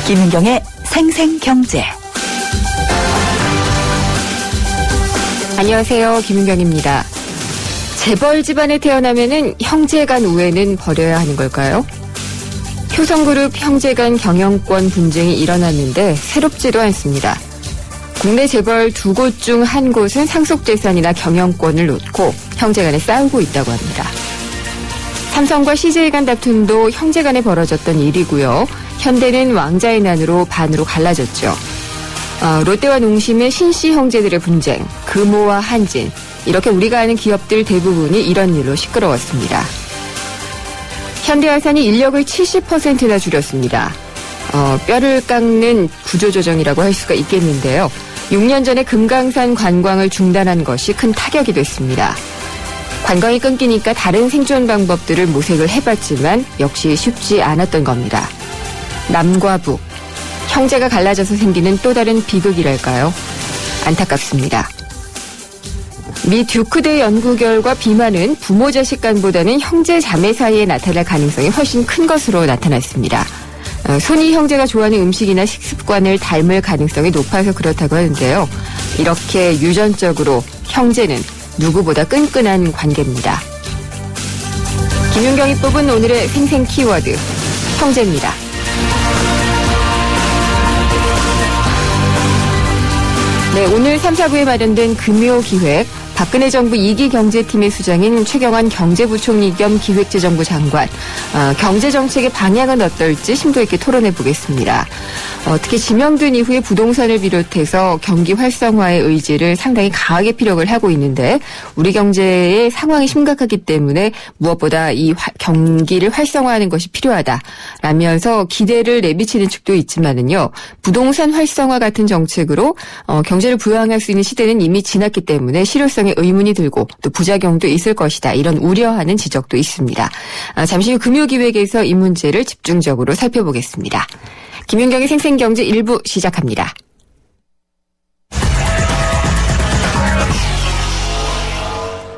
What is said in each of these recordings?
김은경의 생생경제. 안녕하세요. 김은경입니다. 재벌 집안에 태어나면은 형제간 우애는 버려야 하는 걸까요? 효성그룹 형제간 경영권 분쟁이 일어났는데 새롭지도 않습니다. 국내 재벌 두 곳 중 한 곳은 상속재산이나 경영권을 놓고 형제간에 싸우고 있다고 합니다. 삼성과 CJ 간 다툼도 형제간에 벌어졌던 일이고요. 현대는 왕자의 난으로 반으로 갈라졌죠. 롯데와 농심의 신씨 형제들의 분쟁, 금호와 한진, 이렇게 우리가 아는 기업들 대부분이 이런 일로 시끄러웠습니다. 현대화산이 인력을 70%나 줄였습니다. 뼈를 깎는 구조조정이라고 할 수가 있겠는데요. 6년 전에 금강산 관광을 중단한 것이 큰 타격이 됐습니다. 관광이 끊기니까 다른 생존 방법들을 모색을 해봤지만 역시 쉽지 않았던 겁니다. 남과 북, 형제가 갈라져서 생기는 또 다른 비극이랄까요? 안타깝습니다. 미 듀크대 연구 결과 비만은 부모 자식 간보다는 형제 자매 사이에 나타날 가능성이 훨씬 큰 것으로 나타났습니다. 손이 형제가 좋아하는 음식이나 식습관을 닮을 가능성이 높아서 그렇다고 하는데요. 이렇게 유전적으로 형제는 누구보다 끈끈한 관계입니다. 김윤경이 뽑은 오늘의 생생 키워드, 형제입니다. 네, 오늘 3, 4부에 마련된 금요기획, 박근혜 정부 2기 경제팀의 수장인 최경환 경제부총리 겸 기획재정부 장관, 경제정책의 방향은 어떨지 심도 있게 토론해 보겠습니다. 특히 지명된 이후에 부동산을 비롯해서 경기 활성화의 의지를 상당히 강하게 피력을 하고 있는데 우리 경제의 상황이 심각하기 때문에 무엇보다 이 경기를 활성화하는 것이 필요하다라면서 기대를 내비치는 측도 있지만은요. 부동산 활성화 같은 정책으로 경제를 부양할 수 있는 시대는 이미 지났기 때문에 실효성에 의문이 들고 또 부작용도 있을 것이다. 이런 우려하는 지적도 있습니다. 잠시 후 금요기획에서 이 문제를 집중적으로 살펴보겠습니다. 김윤경의 생생경제 1부 시작합니다.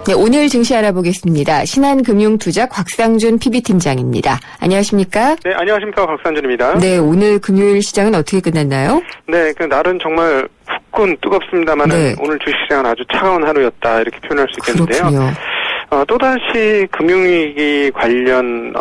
네, 오늘 증시 알아보겠습니다. 신한금융투자 곽상준 PB팀장입니다. 안녕하십니까? 네, 안녕하십니까. 곽상준입니다. 네, 오늘 금요일 시장은 어떻게 끝났나요? 네, 날은 정말 후끈 뜨겁습니다만 네. 오늘 주식시장은 아주 차가운 하루였다 이렇게 표현할 수 있겠는데요. 그렇군요. 또다시 금융위기 관련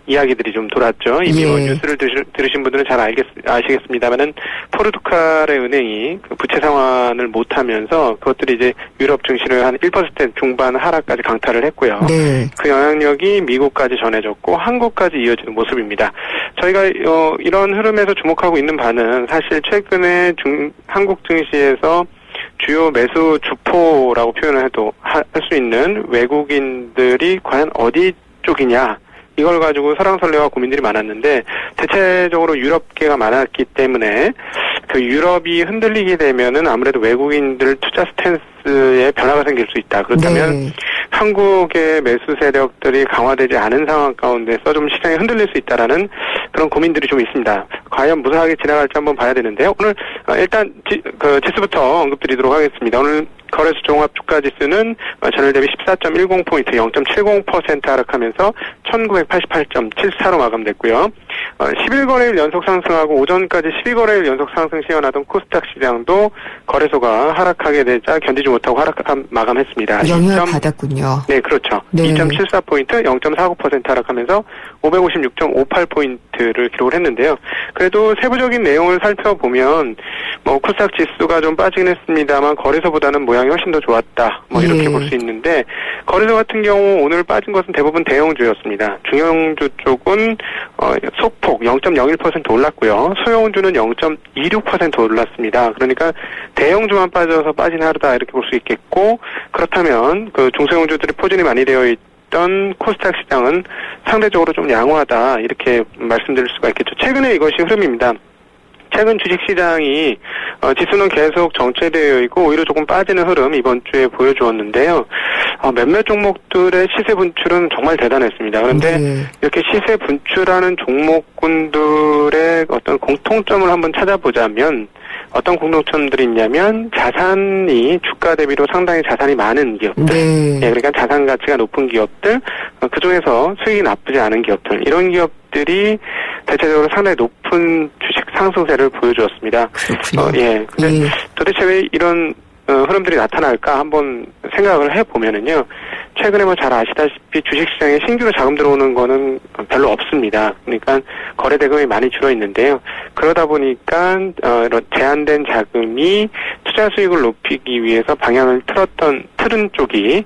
이야기들이 좀 돌았죠. 이미 뉴스를 들으신 분들은 잘 아시겠습니다만은 포르투갈의 은행이 부채 상환을 못하면서 그것들이 이제 유럽 증시를 한 1% 중반 하락까지 강타를 했고요. 네. 그 영향력이 미국까지 전해졌고 한국까지 이어지는 모습입니다. 저희가 이런 흐름에서 주목하고 있는 바는 사실 최근에 한국 증시에서 주요 매수 주포라고 표현을 해도 할 수 있는 외국인들이 과연 어디 쪽이냐. 이걸 가지고 설왕설래와 고민들이 많았는데 대체적으로 유럽계가 많았기 때문에 그 유럽이 흔들리게 되면은 아무래도 외국인들 투자 스탠스에 변화가 생길 수 있다. 그렇다면 한국의 매수 세력들이 강화되지 않은 상황 가운데서 좀 시장이 흔들릴 수 있다라는 그런 고민들이 좀 있습니다. 과연 무사하게 지나갈지 한번 봐야 되는데요. 오늘 일단 지수부터 언급드리도록 하겠습니다. 오늘 거래소 종합 주가 지수는 전일 대비 14.10포인트 0.70% 하락하면서 1988.74로 마감됐고요. 11거래일 연속 상승하고 오전까지 12거래일 연속 상승 시현하던 코스닥 시장도 거래소가 하락하게 되자 견디지 못하고 마감했습니다. 영향을 받았군요. 네, 그렇죠. 네. 2.74포인트 0.49% 하락하면서 556.58포인트를 기록을 했는데요. 그래도 세부적인 내용을 살펴보면 코스닥 지수가 좀 빠지긴 했습니다만 거래소보다는 모양이 훨씬 더 좋았다. 이렇게 볼 수 있는데 거래소 같은 경우 오늘 빠진 것은 대부분 대형주였습니다. 중형주 쪽은 소폭 0.01% 올랐고요. 소형주는 0.26% 올랐습니다. 그러니까 대형주만 빠져서 빠진 하루다 이렇게 볼 수 있겠고 그렇다면 그 중소형주들이 포진이 많이 되어 있던 코스닥 시장은 상대적으로 좀 양호하다 이렇게 말씀드릴 수가 있겠죠. 최근에 이것이 흐름입니다. 최근 주식시장이 지수는 계속 정체되어 있고 오히려 조금 빠지는 흐름 이번 주에 보여주었는데요. 몇몇 종목들의 시세 분출은 정말 대단했습니다. 그런데 이렇게 시세 분출하는 종목군들의 어떤 공통점을 한번 찾아보자면 어떤 공통점들이 있냐면 자산이 주가 대비로 상당히 자산이 많은 기업들, 그러니까 자산 가치가 높은 기업들, 그중에서 수익이 나쁘지 않은 기업들, 이런 기업 주식들이 대체적으로 상당히 높은 주식 상승세를 보여주었습니다. 그렇군요. 예. 근데 예. 도대체 왜 이런 흐름들이 나타날까 한번 생각을 해보면은요. 최근에 뭐 잘 아시다시피 주식시장에 신규로 자금 들어오는 거는 별로 없습니다. 그러니까 거래 대금이 많이 줄어 있는데요. 그러다 보니까 이런 제한된 자금이 투자 수익을 높이기 위해서 방향을 틀은 쪽이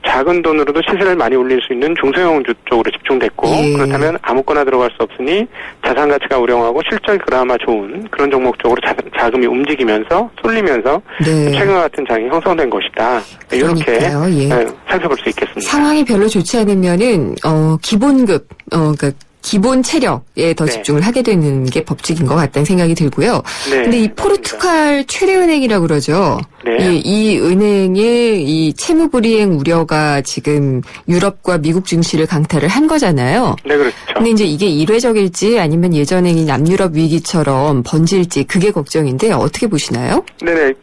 작은 돈으로도 시세를 많이 올릴 수 있는 중소형주 쪽으로 집중됐고 예. 그렇다면 아무거나 들어갈 수 없으니 자산 가치가 우량하고 실적이 그나마 좋은 그런 종목 쪽으로 자금이 움직이면서 쏠리면서 네. 최근과 같은 장이 형성된 것이다. 이렇게 그러니까요. 예. 살펴볼 수 있겠습니다. 상황이 별로 좋지 않으면은 기본급 그러니까 기본 체력에 더 네. 집중을 하게 되는 게 법칙인 것 같다는 생각이 들고요. 네. 근데 이 포르투갈 최대은행이라고 그러죠. 네. 이 은행의 이 채무 불이행 우려가 지금 유럽과 미국 증시를 강타를 한 거잖아요. 네, 그렇죠. 근데 이제 이게 일회적일지 아니면 예전에 이 남유럽 위기처럼 번질지 그게 걱정인데 어떻게 보시나요? 네네.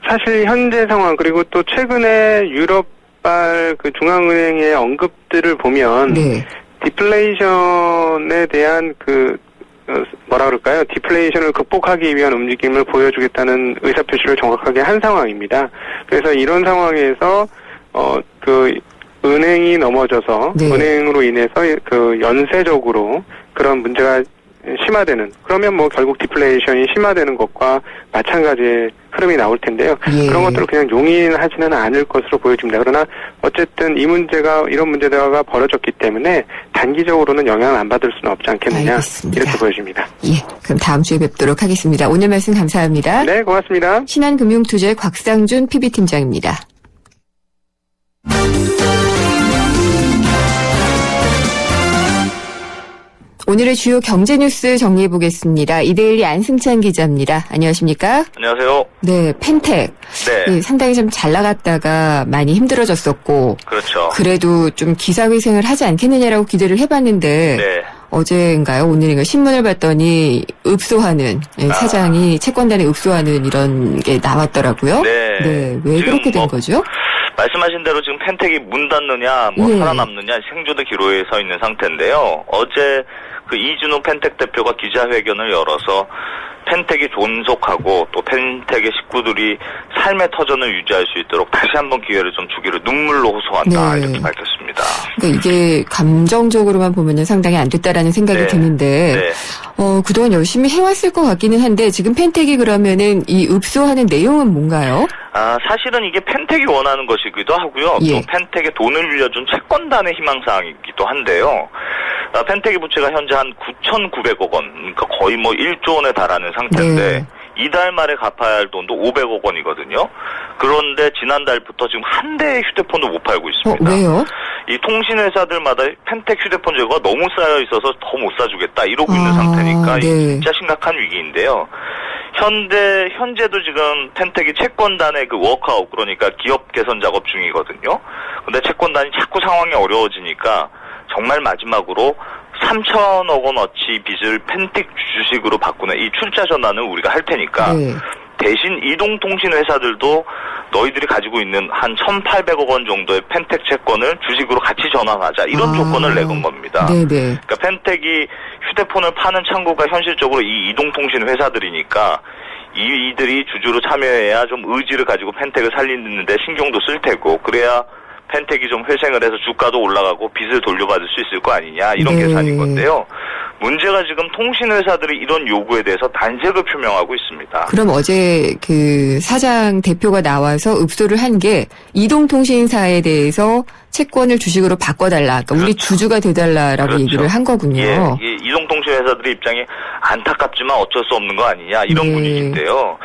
사실 현재 상황, 그리고 또 최근에 유럽발 그 중앙은행의 언급들을 보면, 네. 디플레이션에 대한 디플레이션을 극복하기 위한 움직임을 보여주겠다는 의사표시를 정확하게 한 상황입니다. 그래서 이런 상황에서, 은행이 넘어져서, 네. 은행으로 인해서 연쇄적으로 그런 문제가 심화되는, 그러면 뭐 결국 디플레이션이 심화되는 것과 마찬가지의 흐름이 나올 텐데요. 예. 그런 것들을 그냥 용인하지는 않을 것으로 보여집니다. 그러나 어쨌든 이런 문제가 벌어졌기 때문에 단기적으로는 영향을 안 받을 수는 없지 않겠느냐. 알겠습니다. 이렇게 보여집니다. 예. 그럼 다음 주에 뵙도록 하겠습니다. 오늘 말씀 감사합니다. 네, 고맙습니다. 신한금융투자의 곽상준 PB팀장입니다. 오늘의 주요 경제 뉴스 정리해 보겠습니다. 이데일리 안승찬 기자입니다. 안녕하십니까? 안녕하세요. 네, 펜텍. 네. 예, 상당히 좀 잘 나갔다가 많이 힘들어졌었고, 그렇죠. 그래도 좀 기사회생을 하지 않겠느냐라고 기대를 해봤는데, 네. 어제인가요? 오늘인가 신문을 봤더니 읍소하는 사장이 채권단에 읍소하는 이런 게 나왔더라고요. 네. 네, 왜 지금 그렇게 된 거죠? 말씀하신 대로 지금 펜텍이 문 닫느냐, 예. 살아남느냐 생존의 기로에 서 있는 상태인데요. 어제 이준호 펜텍 대표가 기자회견을 열어서 펜텍이 존속하고 또 펜텍의 식구들이 삶의 터전을 유지할 수 있도록 다시 한번 기회를 좀 주기를 눈물로 호소한다. 네. 이렇게 밝혔습니다. 그러니까 이게 감정적으로만 보면은 상당히 안 됐다라는 생각이 네. 드는데, 네. 그동안 열심히 해왔을 것 같기는 한데, 지금 펜텍이 그러면은 이 읍소하는 내용은 뭔가요? 사실은 이게 펜텍이 원하는 것이기도 하고요. 예. 또 펜텍에 돈을 빌려준 채권단의 희망사항이기도 한데요. 펜텍의 부채가 현재 한 9,900억 원, 그러니까 거의 1조 원에 달하는 상태인데 네. 이달 말에 갚아야 할 돈도 500억 원이거든요. 그런데 지난달부터 지금 한 대의 휴대폰도 못 팔고 있습니다. 왜요? 이 통신회사들마다 펜텍 휴대폰 재고가 너무 쌓여 있어서 더 못 사주겠다 이러고 있는 상태니까 네. 이게 진짜 심각한 위기인데요. 현재도 지금 펜텍이 채권단의 워크아웃, 그러니까 기업 개선 작업 중이거든요. 근데 채권단이 자꾸 상황이 어려워지니까 정말 마지막으로 3천억 원어치 빚을 펜텍 주식으로 바꾸는 이 출자 전환을 우리가 할 테니까 네. 대신 이동통신 회사들도 너희들이 가지고 있는 한 1,800억 원 정도의 펜텍 채권을 주식으로 같이 전환하자 이런 조건을 내건 겁니다. 네네. 그러니까 펜텍이 휴대폰을 파는 창구가 현실적으로 이 이동통신 회사들이니까 이들이 주주로 참여해야 좀 의지를 가지고 펜텍을 살리는데 신경도 쓸 테고, 그래야 펜텍이 좀 회생을 해서 주가도 올라가고 빚을 돌려받을 수 있을 거 아니냐 이런 네. 계산인 건데요. 문제가 지금 통신회사들이 이런 요구에 대해서 단색을 표명하고 있습니다. 그럼 어제 사장 대표가 나와서 읍소를 한 게 이동통신사에 대해서 채권을 주식으로 바꿔달라. 그러니까 우리 그렇죠. 주주가 돼달라라고 그렇죠. 얘기를 한 거군요. 예, 이동통신 회사들의 입장이 안타깝지만 어쩔 수 없는 거 아니냐 이런 네. 분위기인데요.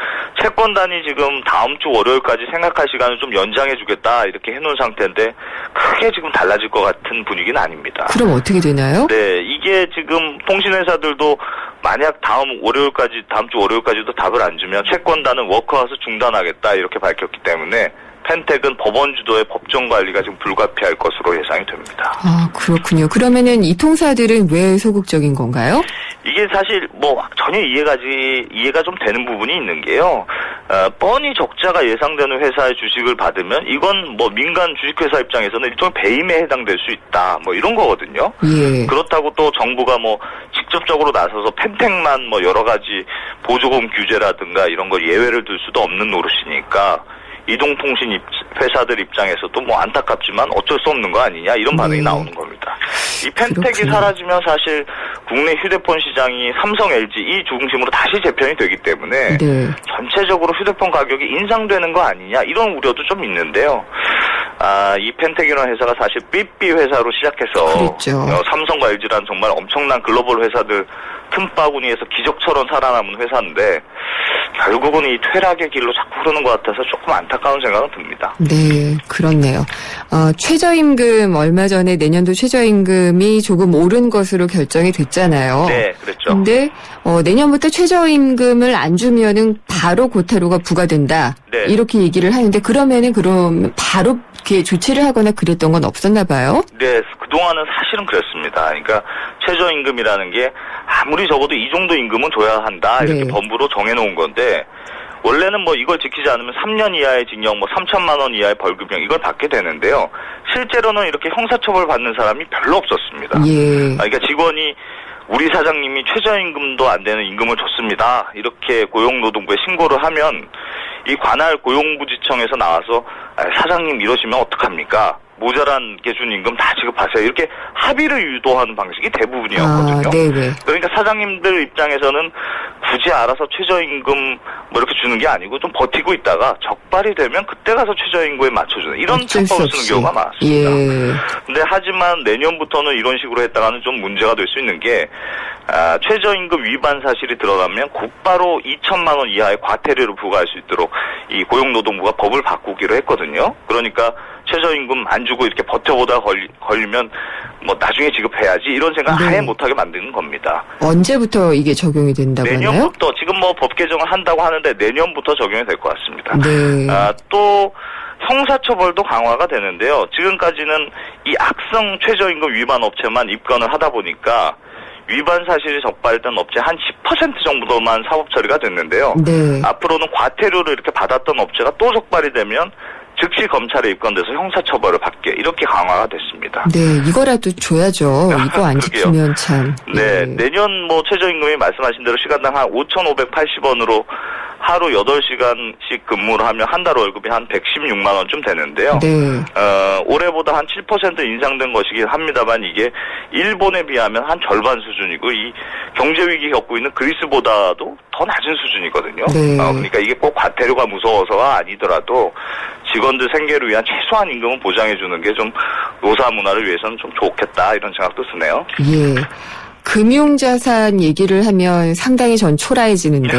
채권단이 지금 다음 주 월요일까지 생각할 시간을 좀 연장해주겠다 이렇게 해놓은 상태인데 크게 지금 달라질 것 같은 분위기는 아닙니다. 그럼 어떻게 되나요? 네, 이게 지금 통신회사들도 만약 다음 주 월요일까지도 답을 안 주면 채권단은 워크아웃을 중단하겠다 이렇게 밝혔기 때문에 펜텍은 법원 주도의 법정 관리가 지금 불가피할 것으로 예상이 됩니다. 그렇군요. 그러면은 이 통사들은 왜 소극적인 건가요? 이게 사실 뭐 전혀 이해가 좀 되는 부분이 있는 게요. 뻔히 적자가 예상되는 회사의 주식을 받으면 이건 뭐 민간 주식회사 입장에서는 일종의 배임에 해당될 수 있다. 뭐 이런 거거든요. 예. 그렇다고 또 정부가 뭐 직접적으로 나서서 펜텍만 뭐 여러 가지 보조금 규제라든가 이런 걸 예외를 둘 수도 없는 노릇이니까 이동통신 회사들 입장에서도 뭐 안타깝지만 어쩔 수 없는 거 아니냐 이런 반응이 나오는 겁니다. 이 펜텍이 그렇군요. 사라지면 사실 국내 휴대폰 시장이 삼성, LG 이 중심으로 다시 재편이 되기 때문에 네. 전체적으로 휴대폰 가격이 인상되는 거 아니냐 이런 우려도 좀 있는데요. 이 펜텍이라는 회사가 사실 삐삐 회사로 시작해서 그랬죠. 삼성과 LG라는 정말 엄청난 글로벌 회사들 틈바구니에서 기적처럼 살아남은 회사인데 결국은 이 퇴락의 길로 자꾸 흐르는 것 같아서 조금 안타까운 생각은 듭니다. 네, 그렇네요. 최저임금 얼마 전에 내년도 최저임금이 조금 오른 것으로 결정이 됐잖아요. 네, 그랬죠. 근데 내년부터 최저임금을 안 주면은 바로 고태료가 부과된다. 네. 이렇게 얘기를 하는데 그러면은 그럼 바로 이렇게 조치를 하거나 그랬던 건 없었나 봐요. 네, 그동안은 사실은 그랬습니다. 그러니까 최저임금이라는 게 아무리 적어도 이 정도 임금은 줘야 한다 이렇게 네. 법으로 정해놓은 건데 원래는 뭐 이걸 지키지 않으면 3년 이하의 징역, 뭐 3천만 원 이하의 벌금형 이걸 받게 되는데요. 실제로는 이렇게 형사처벌 받는 사람이 별로 없었습니다. 예. 그러니까 직원이 우리 사장님이 최저임금도 안 되는 임금을 줬습니다. 이렇게 고용노동부에 신고를 하면 이 관할 고용부지청에서 나와서 사장님 이러시면 어떡합니까? 모자란게 준 임금 다 지급하세요. 이렇게 합의를 유도하는 방식이 대부분이었거든요. 네네. 그러니까 사장님들 입장에서는 굳이 알아서 최저임금 뭐 이렇게 주는 게 아니고 좀 버티고 있다가 적발이 되면 그때 가서 최저임금에 맞춰주는 이런 어쩔 수 처법을 없이. 쓰는 경우가 많았습니다. 예. 근데 하지만 내년부터는 이런 식으로 했다가는 좀 문제가 될 수 있는 게 최저임금 위반 사실이 드러나면 곧바로 2천만 원 이하의 과태료를 부과할 수 있도록 이 고용노동부가 법을 바꾸기로 했거든요. 그러니까 최저임금 안 주고 이렇게 버텨보다 걸리면 뭐 나중에 지급해야지 이런 생각 네. 아예 못하게 만드는 겁니다. 언제부터 이게 적용이 된다고 하나요? 내년부터 지금 뭐 법 개정을 한다고 하는데 내년부터 적용이 될 것 같습니다. 네. 또 형사처벌도 강화가 되는데요. 지금까지는 이 악성 최저임금 위반 업체만 입건을 하다 보니까 위반 사실이 적발된 업체 한 10% 정도만 사법 처리가 됐는데요. 네. 앞으로는 과태료를 이렇게 받았던 업체가 또 적발이 되면 즉시 검찰에 입건돼서 형사처벌을 받게 이렇게 강화가 됐습니다. 네, 이거라도 줘야죠. 이거 안 그러게요. 지키면 참. 네, 예. 내년 뭐 최저임금이 말씀하신 대로 시간당 한 5,580원으로 하루 8시간씩 근무를 하면 한 달 월급이 한 116만 원쯤 되는데요. 네. 올해보다 한 7% 인상된 것이긴 합니다만 이게 일본에 비하면 한 절반 수준이고 이 경제 위기 겪고 있는 그리스보다도 더 낮은 수준이거든요. 네. 그러니까 이게 꼭 과태료가 무서워서가 아니더라도 직원들 생계를 위한 최소한 임금은 보장해 주는 게 좀 노사 문화를 위해서는 좀 좋겠다 이런 생각도 드네요. 예. 금융자산 얘기를 하면 상당히 전 초라해지는데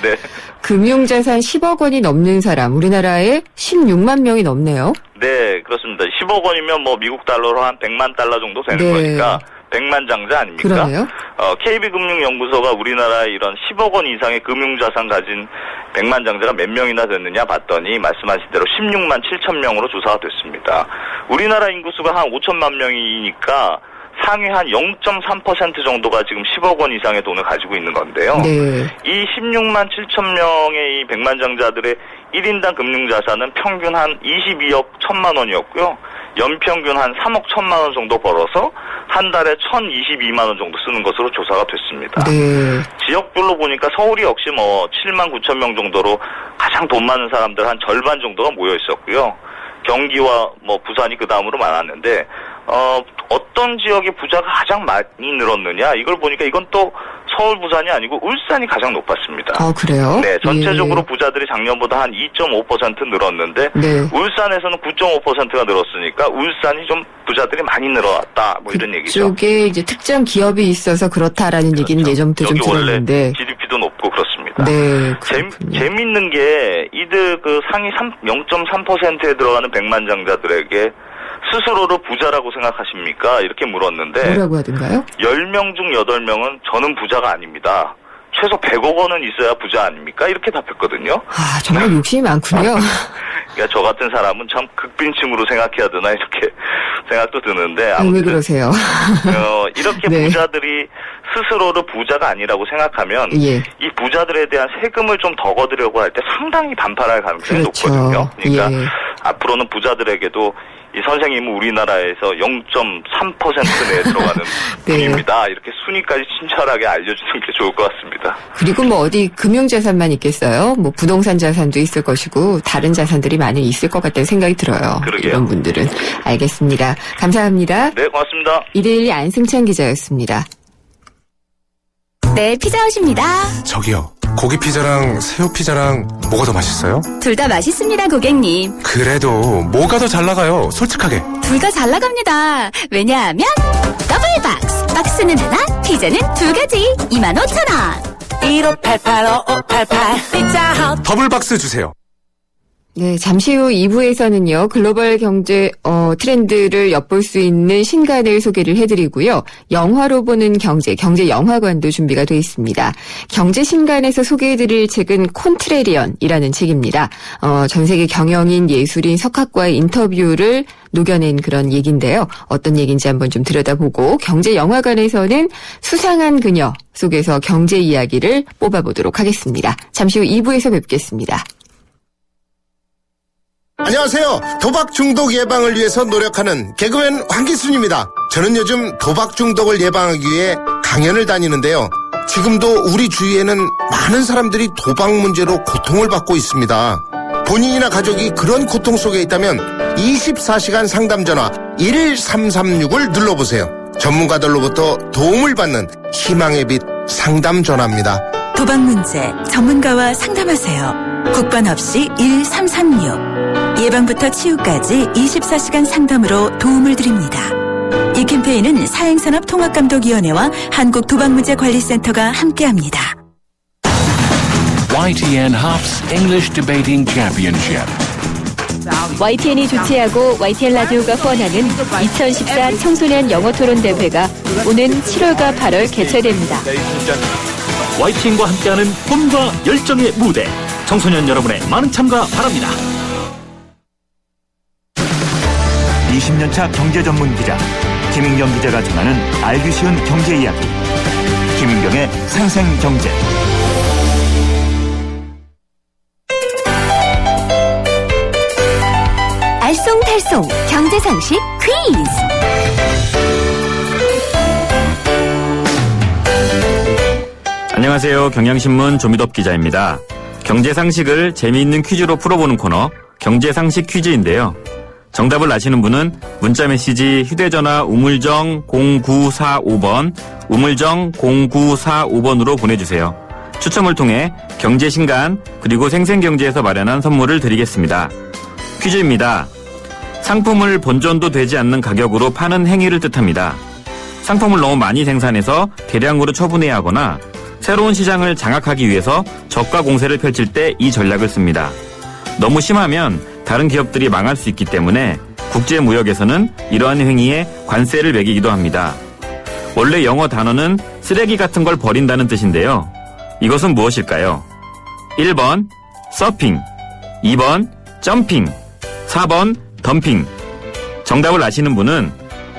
네. 금융자산 10억 원이 넘는 사람 우리나라에 16만 명이 넘네요. 네, 그렇습니다. 10억 원이면 뭐 미국 달러로 한 100만 달러 정도 되는 네. 거니까 100만 장자 아닙니까? 그러네요. KB금융연구소가 우리나라에 이런 10억 원 이상의 금융자산 가진 100만 장자가 몇 명이나 됐느냐 봤더니 말씀하신 대로 16만 7천 명으로 조사가 됐습니다. 우리나라 인구수가 한 5천만 명이니까 상위 한 0.3% 정도가 지금 10억 원 이상의 돈을 가지고 있는 건데요. 네. 이 16만 7천 명의 이 100만 장자들의 1인당 금융자산은 평균 한 22억 1천만 원이었고요. 연평균 한 3억 1천만 원 정도 벌어서 한 달에 1,022만 원 정도 쓰는 것으로 조사가 됐습니다. 네. 지역별로 보니까 서울이 역시 뭐 7만 9천 명 정도로 가장 돈 많은 사람들 한 절반 정도가 모여 있었고요. 경기와 뭐 부산이 그 다음으로 많았는데 어떤 지역의 부자가 가장 많이 늘었느냐 이걸 보니까 이건 또 서울 부산이 아니고 울산이 가장 높았습니다. 그래요? 네, 전체적으로 예. 부자들이 작년보다 한 2.5% 늘었는데 네. 울산에서는 9.5%가 늘었으니까 울산이 좀 부자들이 많이 늘어났다 뭐 이런 얘기죠. 그쪽에 이제 특정 기업이 있어서 그렇다라는 얘기는 예전부터 좀 여기 원래 들었는데. GDP도 높고 그렇습니다. 네, 그렇군요. 재밌는 게 이들 그 상위 0.3%에 들어가는 100만 장자들에게 스스로를 부자라고 생각하십니까? 이렇게 물었는데 뭐라고 하던가요? 10명 중 8명은 저는 부자가 아닙니다. 최소 100억 원은 있어야 부자 아닙니까? 이렇게 답했거든요. 정말 욕심이 많군요. 그러니까 저 같은 사람은 참 극빈층으로 생각해야 되나 이렇게 생각도 드는데 왜 그러세요? 이렇게 네. 부자들이 스스로를 부자가 아니라고 생각하면 예. 이 부자들에 대한 세금을 좀 더 거두려고 할 때 상당히 반발할 가능성이 그렇죠. 높거든요. 그러니까 예. 앞으로는 부자들에게도 이 선생님은 우리나라에서 0.3% 내에 들어가는 네. 분입니다. 이렇게 순위까지 친절하게 알려주는 게 좋을 것 같습니다. 그리고 뭐 어디 금융자산만 있겠어요? 뭐 부동산 자산도 있을 것이고 다른 자산들이 많이 있을 것 같다는 생각이 들어요. 그러게요. 이런 분들은. 알겠습니다. 감사합니다. 네, 고맙습니다. 1일 안승찬 기자였습니다. 네, 피자헛입니다. 저기요, 고기 피자랑 새우 피자랑 뭐가 더 맛있어요? 둘 다 맛있습니다, 고객님. 그래도 뭐가 더 잘 나가요? 솔직하게. 둘 다 잘 나갑니다. 왜냐하면 더블 박스. 박스는 하나, 피자는 두 가지. 25,000원. 1588-5588 피자헛. 더블 박스 주세요. 네, 잠시 후 2부에서는요, 글로벌 경제, 트렌드를 엿볼 수 있는 신간을 소개를 해드리고요. 영화로 보는 경제 영화관도 준비가 되어 있습니다. 경제 신간에서 소개해드릴 책은 콘트레리언이라는 책입니다. 전 세계 경영인, 예술인, 석학과의 인터뷰를 녹여낸 그런 얘기인데요. 어떤 얘기인지 한번 좀 들여다보고, 경제 영화관에서는 수상한 그녀 속에서 경제 이야기를 뽑아보도록 하겠습니다. 잠시 후 2부에서 뵙겠습니다. 안녕하세요. 도박 중독 예방을 위해서 노력하는 개그맨 황기순입니다. 저는 요즘 도박 중독을 예방하기 위해 강연을 다니는데요. 지금도 우리 주위에는 많은 사람들이 도박 문제로 고통을 받고 있습니다. 본인이나 가족이 그런 고통 속에 있다면 24시간 상담 전화 1336을 눌러보세요. 전문가들로부터 도움을 받는 희망의 빛 상담 전화입니다. 도박 문제 전문가와 상담하세요. 국번 없이 1336. 예방부터 치유까지 24시간 상담으로 도움을 드립니다. 이 캠페인은 사행산업통합감독위원회와 한국도박문제관리센터가 함께합니다. YTN Hops English Debating Championship. YTN이 주최하고 YTN 라디오가 후원하는 2014 청소년 영어토론 대회가 오는 7월과 8월 개최됩니다. YTN과 함께하는 꿈과 열정의 무대, 청소년 여러분의 많은 참가 바랍니다. 20년차 경제 전문 기자 김인경 기자가 전하는 알기 쉬운 경제 이야기, 김인경의 생생경제. 알쏭달쏭 경제상식 퀴즈. 안녕하세요. 경향신문 조미덕 기자입니다. 경제상식을 재미있는 퀴즈로 풀어보는 코너 경제상식 퀴즈인데요. 정답을 아시는 분은 문자메시지 휴대전화 우물정 0945번 우물정 0945번으로 보내주세요. 추첨을 통해 경제신간 그리고 생생경제에서 마련한 선물을 드리겠습니다. 퀴즈입니다. 상품을 본전도 되지 않는 가격으로 파는 행위를 뜻합니다. 상품을 너무 많이 생산해서 대량으로 처분해야 하거나 새로운 시장을 장악하기 위해서 저가 공세를 펼칠 때 이 전략을 씁니다. 너무 심하면 다른 기업들이 망할 수 있기 때문에 국제무역에서는 이러한 행위에 관세를 매기기도 합니다. 원래 영어 단어는 쓰레기 같은 걸 버린다는 뜻인데요. 이것은 무엇일까요? 1번 서핑, 2번 점핑, 4번 덤핑. 정답을 아시는 분은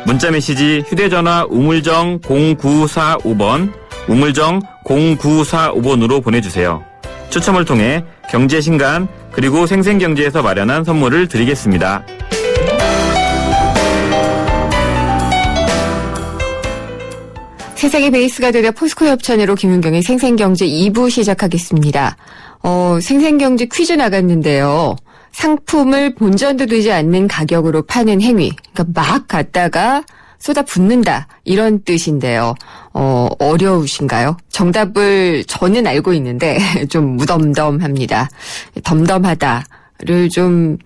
문자메시지 휴대전화 우물정 0945번 우물정 0945번으로 보내주세요. 추첨을 통해 경제신간 그리고 생생경제에서 마련한 선물을 드리겠습니다. 세상의 베이스가 되다 포스코 협찬으로 김윤경의 생생경제 2부 시작하겠습니다. 생생경제 퀴즈 나갔는데요. 상품을 본전도 되지 않는 가격으로 파는 행위. 그러니까 막 갖다가 쏟아붓는다. 이런 뜻인데요. 어려우신가요? 정답을 저는 알고 있는데 좀 무덤덤합니다. 덤덤하다를 좀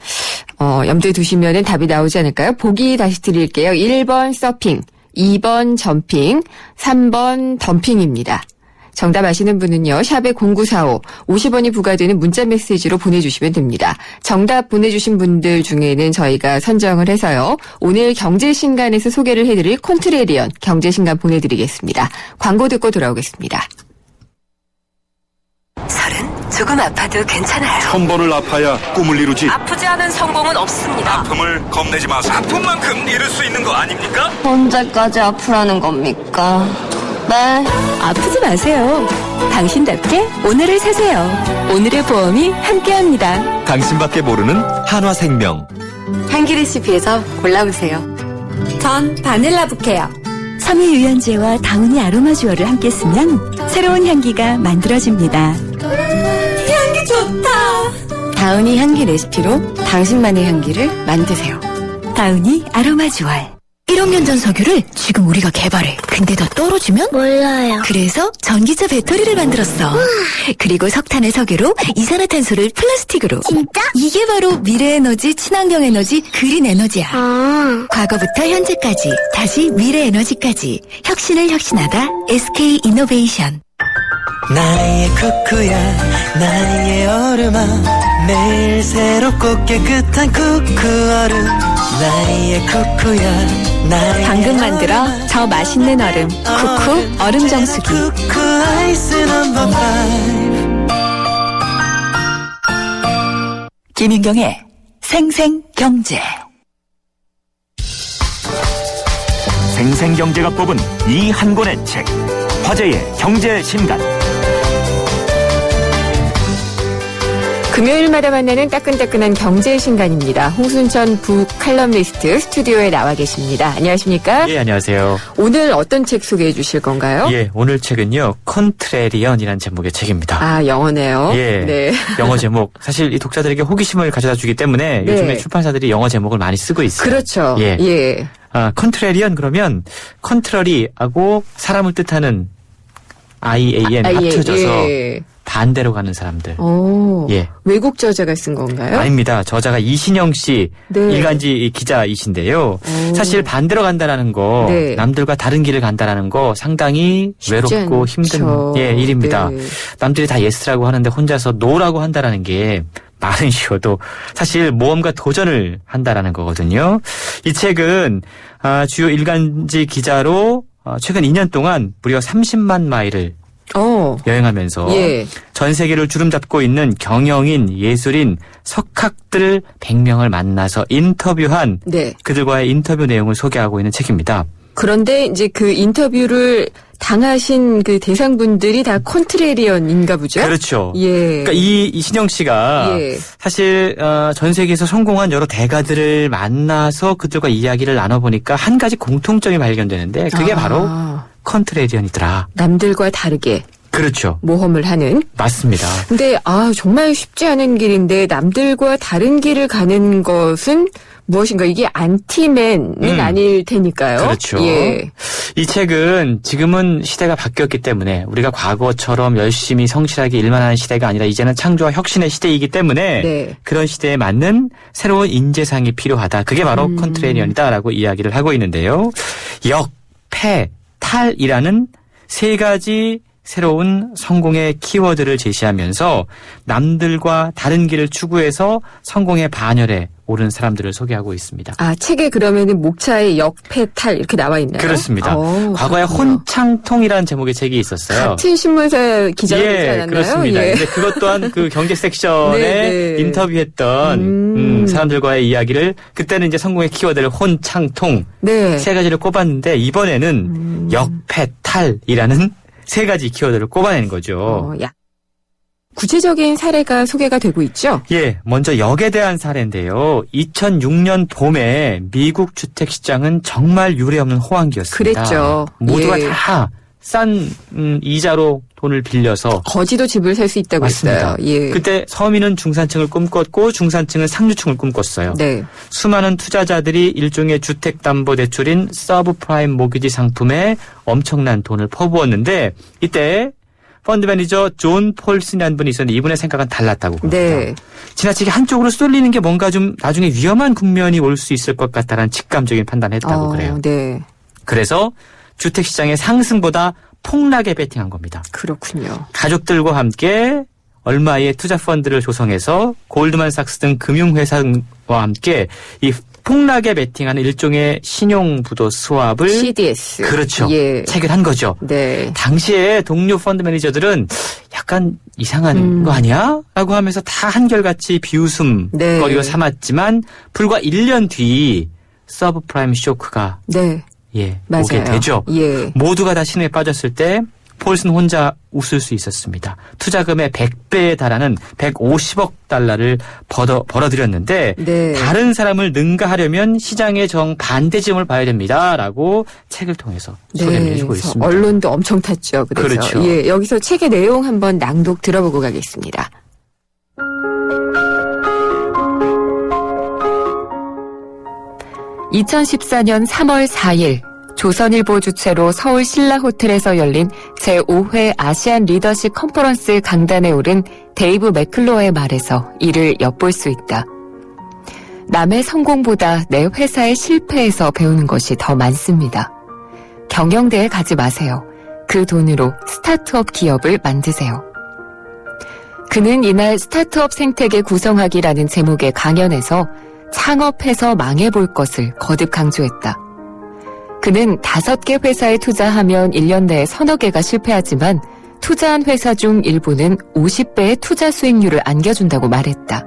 염두에 두시면 답이 나오지 않을까요? 보기 다시 드릴게요. 1번 서핑, 2번 점핑, 3번 덤핑입니다. 정답 아시는 분은요. 샵에 0945 50원이 부과되는 문자메시지로 보내주시면 됩니다. 정답 보내주신 분들 중에는 저희가 선정을 해서요. 오늘 경제신간에서 소개를 해드릴 콘트레리언 경제신간 보내드리겠습니다. 광고 듣고 돌아오겠습니다. 30 조금 아파도 괜찮아요. 천 번을 아파야 꿈을 이루지. 아프지 않은 성공은 없습니다. 아픔을 겁내지 마세요. 아픈 만큼 이룰 수 있는 거 아닙니까? 언제까지 아프라는 겁니까? 네. 아프지 마세요. 당신답게 오늘을 사세요. 오늘의 보험이 함께합니다. 당신밖에 모르는 한화생명. 향기 레시피에서 골라보세요. 전 바닐라 부케요. 섬유 유연제와 다우니 아로마 듀얼을 함께 쓰면 새로운 향기가 만들어집니다. 향기 좋다. 다우니 향기 레시피로 당신만의 향기를 만드세요. 다우니 아로마 듀얼. 1억 년 전 석유를 지금 우리가 개발해. 근데 더 떨어지면? 몰라요. 그래서 전기차 배터리를 만들었어. 그리고 석탄의 석유로 이산화탄소를 플라스틱으로. 진짜? 이게 바로 미래 에너지, 친환경 에너지, 그린 에너지야. 과거부터 현재까지, 다시 미래 에너지까지. 혁신을 혁신하다 SK 이노베이션. 나의 쿠쿠야, 나의 얼음아, 매일 새롭고 깨끗한 쿠쿠 얼음. 나의 쿠쿠야, 나의 방금 만들어 더 맛있는 얼음. 쿠쿠 얼음 정수기. 쿠쿠 아이스 넘버 5. 김인경의 생생경제. 생생경제가 뽑은 이 한 권의 책. 화제의 경제 신간. 금요일마다 만나는 따끈따끈한 경제 신간입니다. 홍순천 북칼럼니스트 스튜디오에 나와 계십니다. 안녕하십니까? 예, 안녕하세요. 오늘 어떤 책 소개해 주실 건가요? 예, 오늘 책은요, 컨트레리언이라는 제목의 책입니다. 아, 영어네요. 예. 네. 영어 제목. 사실 이 독자들에게 호기심을 가져다 주기 때문에 네. 요즘에 출판사들이 영어 제목을 많이 쓰고 있어요. 그렇죠. 예. 예. 컨트레리언 그러면 컨트러리하고 사람을 뜻하는 IAN 합쳐져서 예. 반대로 가는 사람들. 오, 예. 외국 저자가 쓴 건가요? 아닙니다. 저자가 이신영 씨, 네. 일간지 기자이신데요. 사실 반대로 간다라는 거, 네. 남들과 다른 길을 간다라는 거 상당히 외롭고 힘든 일입니다. 네. 남들이 다 예스라고 하는데 혼자서 노라고 한다라는 게 말은 쉬워도 사실 모험과 도전을 한다라는 거거든요. 이 책은 주요 일간지 기자로 최근 2년 동안 무려 30만 마일을 여행하면서 예. 전 세계를 주름잡고 있는 경영인, 예술인, 석학들 100명을 만나서 인터뷰한 네. 그들과의 인터뷰 내용을 소개하고 있는 책입니다. 그런데 이제 그 인터뷰를 당하신 그 대상분들이 다 컨트레리언인가 보죠? 그렇죠. 예. 그러니까 이신영 씨가 예. 사실 전 세계에서 성공한 여러 대가들을 만나서 그들과 이야기를 나눠보니까 한 가지 공통점이 발견되는데 그게 바로 컨트레리언이더라. 남들과 다르게. 그렇죠. 모험을 하는. 맞습니다. 근데 정말 쉽지 않은 길인데 남들과 다른 길을 가는 것은 무엇인가? 이게 안티맨은 아닐 테니까요. 그렇죠. 예. 이 책은 지금은 시대가 바뀌었기 때문에 우리가 과거처럼 열심히 성실하게 일만 하는 시대가 아니라 이제는 창조와 혁신의 시대이기 때문에 네. 그런 시대에 맞는 새로운 인재상이 필요하다. 그게 바로 컨트레리언이다라고 이야기를 하고 있는데요. 역, 패, 탈이라는 세 가지 새로운 성공의 키워드를 제시하면서 남들과 다른 길을 추구해서 성공의 반열에 오른 사람들을 소개하고 있습니다. 책에 그러면은 목차에 역패탈 이렇게 나와 있나요? 그렇습니다. 과거에 혼창통이라는 제목의 책이 있었어요. 같은 신문사 기자가 되지 않았나요? 그렇습니다. 예. 근데 그것 또한 그 경제 섹션에 네, 네. 인터뷰했던 사람들과의 이야기를 그때는 이제 성공의 키워드를 혼창통 네. 세 가지를 꼽았는데 이번에는 역패탈이라는 세 가지 키워드를 꼽아낸 거죠. 구체적인 사례가 소개가 되고 있죠? 예, 먼저 역에 대한 사례인데요. 2006년 봄에 미국 주택시장은 정말 유례없는 호황기였습니다. 그랬죠. 모두가 예. 다 싼 이자로 돈을 빌려서 거지도 집을 살 수 있다고 맞습니다. 했어요. 예. 그때 서민은 중산층을 꿈꿨고 중산층은 상류층을 꿈꿨어요. 네. 수많은 투자자들이 일종의 주택담보대출인 서브프라임 모기지 상품에 엄청난 돈을 퍼부었는데 이때 펀드 매니저 존 폴슨이라는 분이 있었는데 이분의 생각은 달랐다고 합니다. 네. 지나치게 한쪽으로 쏠리는 게 뭔가 좀 나중에 위험한 국면이 올 수 있을 것 같다는 직감적인 판단을 했다고 그래요. 네. 그래서 주택시장의 상승보다 폭락에 베팅한 겁니다. 그렇군요. 가족들과 함께 얼마의 투자 펀드를 조성해서 골드만삭스 등 금융회사와 함께 이 폭락에 베팅하는 일종의 신용부도 스왑을 CDS. 그렇죠. 예. 체결한 거죠. 네. 당시에 동료 펀드 매니저들은 약간 이상한 거 아니야? 라고 하면서 다 한결같이 비웃음거리로 삼았지만 불과 1년 뒤 서브프라임 쇼크가 네. 맞아요. 오게 되죠. 예. 모두가 다 신에 빠졌을 때 폴슨 혼자 웃을 수 있었습니다. 투자금의 100배에 달하는 150억 달러를 벌어들였는데 네. 다른 사람을 능가하려면 시장의 정반대점을 봐야 됩니다라고 책을 통해서 소개를 해주고 있습니다. 언론도 엄청 탔죠. 그래서 그렇죠. 예, 여기서 책의 내용 한번 낭독 들어보고 가겠습니다. (2014년 3월 4일) 조선일보 주최로 서울 신라호텔에서 열린 제5회 아시안 리더십 컨퍼런스 강단에 오른 데이브 맥클로어의 말에서 이를 엿볼 수 있다. 남의 성공보다 내 회사의 실패에서 배우는 것이 더 많습니다. 경영대에 가지 마세요. 그 돈으로 스타트업 기업을 만드세요. 그는 이날 스타트업 생태계 구성하기라는 제목의 강연에서 창업해서 망해볼 것을 거듭 강조했다. 그는 5개 회사에 투자하면 1년 내에 서너 개가 실패하지만 투자한 회사 중 일부는 50배의 투자 수익률을 안겨준다고 말했다.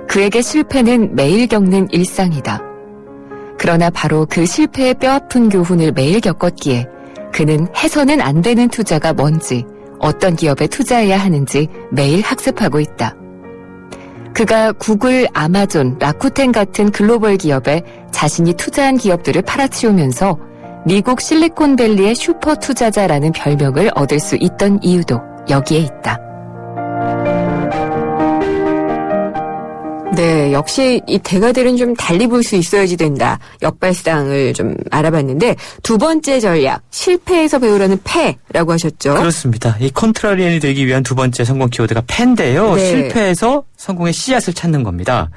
그에게 실패는 매일 겪는 일상이다. 그러나 바로 그 실패의 뼈아픈 교훈을 매일 겪었기에 그는 해서는 안 되는 투자가 뭔지, 어떤 기업에 투자해야 하는지 매일 학습하고 있다. 그가 구글, 아마존, 라쿠텐 같은 글로벌 기업에 자신이 투자한 기업들을 팔아치우면서 미국 실리콘밸리의 슈퍼 투자자라는 별명을 얻을 수 있던 이유도 여기에 있다. 네, 역시 이 대가들은 좀 달리 볼 수 있어야지 된다. 역발상을 좀 알아봤는데 두 번째 전략, 실패에서 배우라는 패라고 하셨죠? 그렇습니다. 이 컨트라리언이 되기 위한 두 번째 성공 키워드가 패인데요. 네. 실패에서 성공의 씨앗을 찾는 겁니다.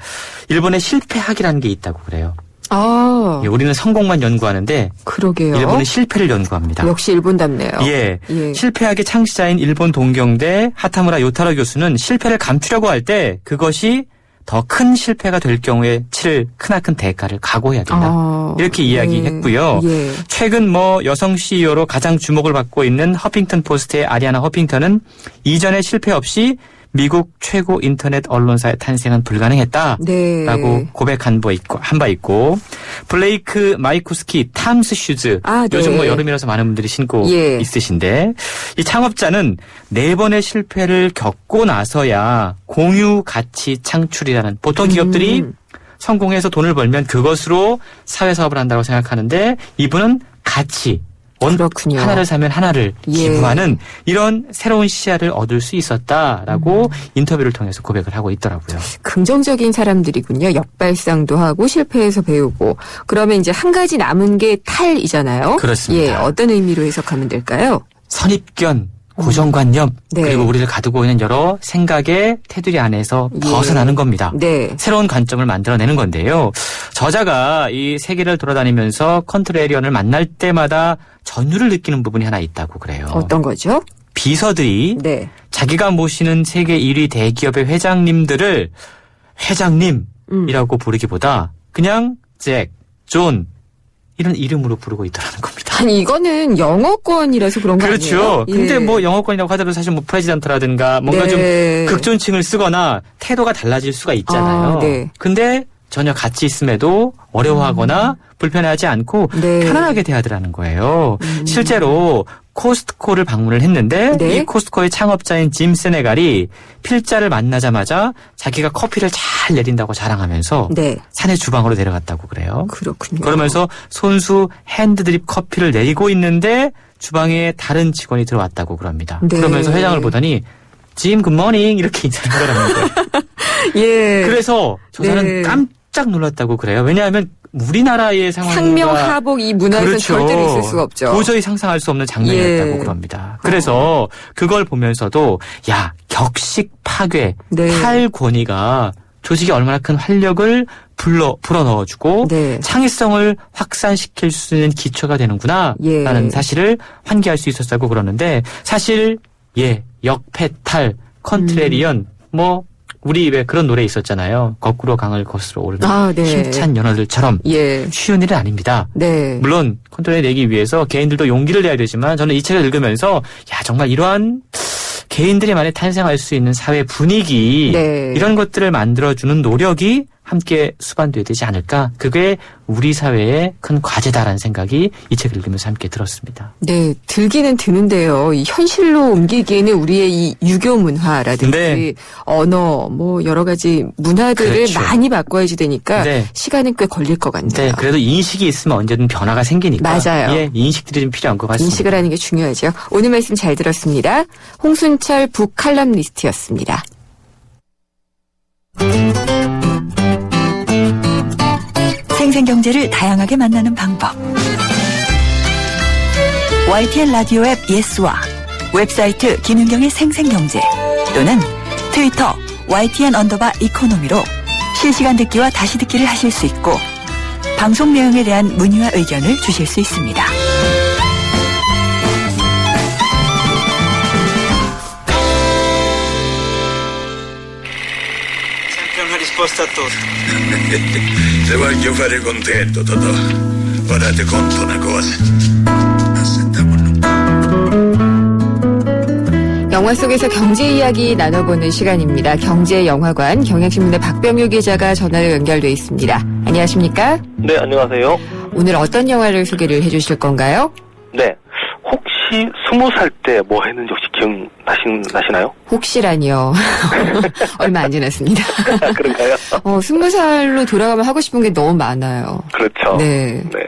일본에 실패학이라는 게 있다고 그래요. 아, 예, 우리는 성공만 연구하는데 그러게요. 일본은 실패를 연구합니다. 역시 일본답네요. 예. 실패학의 창시자인 일본 동경대 하타무라 요타로 교수는 실패를 감추려고 할 때 그것이 더 큰 실패가 될 경우에 치를 크나큰 대가를 각오해야 된다. 이렇게 이야기했고요. 예. 최근 여성 CEO로 가장 주목을 받고 있는 허핑턴 포스트의 아리아나 허핑턴은 이전에 실패 없이 미국 최고 인터넷 언론사의 탄생은 불가능했다라고 네. 고백한 바 있고 블레이크 마이쿠스키 탐스 슈즈 네. 요즘 여름이라서 많은 분들이 신고 있으신데 이 창업자는 4번의 실패를 겪고 나서야 공유 가치 창출이라는 보통 기업들이 성공해서 돈을 벌면 그것으로 사회사업을 한다고 생각하는데 이분은 가치 그렇군요. 하나를 사면 하나를 기부하는 이런 새로운 시야를 얻을 수 있었다라고 인터뷰를 통해서 고백을 하고 있더라고요. 긍정적인 사람들이군요. 역발상도 하고 실패해서 배우고. 그러면 이제 한 가지 남은 게 탈이잖아요. 그렇습니다. 예, 어떤 의미로 해석하면 될까요? 선입견, 고정관념 네. 그리고 우리를 가두고 있는 여러 생각의 테두리 안에서 벗어나는 겁니다. 네. 새로운 관점을 만들어내는 건데요. 저자가 이 세계를 돌아다니면서 컨트레리언을 만날 때마다 전율을 느끼는 부분이 하나 있다고 그래요. 어떤 거죠? 비서들이 자기가 모시는 세계 1위 대기업의 회장님들을 회장님이라고 부르기보다 그냥 잭, 존 이런 이름으로 부르고 있다는 겁니다. 아니 이거는 영어권이라서 그런 거 그렇죠. 아니에요? 근데 영어권이라고 하더라도 사실 프레지던트라든가 뭔가 좀 극존칭을 쓰거나 태도가 달라질 수가 있잖아요. 근데 전혀 같이 있음에도 어려워하거나 불편하지 않고 편안하게 대하더라는 거예요. 실제로 코스트코를 방문을 했는데 이 코스트코의 창업자인 짐 세네갈이 필자를 만나자마자 자기가 커피를 잘 내린다고 자랑하면서 사내 주방으로 내려갔다고 그래요. 그렇군요. 그러면서 손수 핸드드립 커피를 내리고 있는데 주방에 다른 직원이 들어왔다고 그럽니다. 그러면서 회장을 보더니 짐 굿모닝 이렇게 인사를 하더라는 거예요. 예. 그래서 조사는 깜짝 놀랐다고 그래요. 왜냐하면 우리나라의 상황과 상명하복 이 문화에서 절대로 있을 수가 없죠. 도저히 상상할 수 없는 장면이었다고 그럽니다. 그래서 그걸 보면서도 격식 파괴, 탈권위가 조직에 얼마나 큰 활력을 불어넣어주고 창의성을 확산시킬 수 있는 기초가 되는구나 라는 사실을 환기할 수 있었다고 그러는데 사실 역패탈, 컨트레리언 우리 입에 그런 노래 있었잖아요. 거꾸로 강을 거스러 오르는 네. 힘찬 연어들처럼 예. 쉬운 일은 아닙니다. 네. 물론 컨트롤 내기 위해서 개인들도 용기를 내야 되지만 저는 이 책을 읽으면서 야 정말 이러한 개인들이만이 탄생할 수 있는 사회 분위기 네. 이런 것들을 만들어주는 노력이 함께 수반돼야 되지 않을까. 그게 우리 사회의 큰 과제다라는 생각이 이 책을 읽으면서 함께 들었습니다. 네, 들기는 드는데요. 이 현실로 옮기기에는 우리의 이 유교 문화라든지 네. 언어, 뭐 여러 가지 문화들을 그렇죠. 많이 바꿔야지 되니까 네. 시간은 꽤 걸릴 것 같네요. 네, 그래도 인식이 있으면 언제든 변화가 생기니까. 맞아요. 예, 인식들이 좀 필요한 것 같습니다. 인식을 하는 게 중요하죠. 오늘 말씀 잘 들었습니다. 홍순철 북칼럼니스트였습니다. 생생경제를 다양하게 만나는 방법. YTN 라디오 앱 예스와 웹사이트 김윤경의 생생경제 또는 트위터 YTN_이코노미로 실시간 듣기와 다시 듣기를 하실 수 있고 방송 내용에 대한 문의와 의견을 주실 수 있습니다. Una risposta a tutto. Se voglio fare contento, Totò, ora ti conto una cosa. 영화 속에서 경제 이야기 나눠보는 시간입니다. 경제영화관 경향신문의 박병규 기자가 전화로 연결돼 있습니다. 안녕하십니까? 네, 안녕하세요. 오늘 어떤 영화를 소개를 해주실 건가요? 네. 혹시 20살 때 뭐 했는지 혹시 기억나시나요? 혹시라니요. 얼마 안 지났습니다. 그런가요? 20살로 돌아가면 하고 싶은 게 너무 많아요. 그렇죠. 네. 네.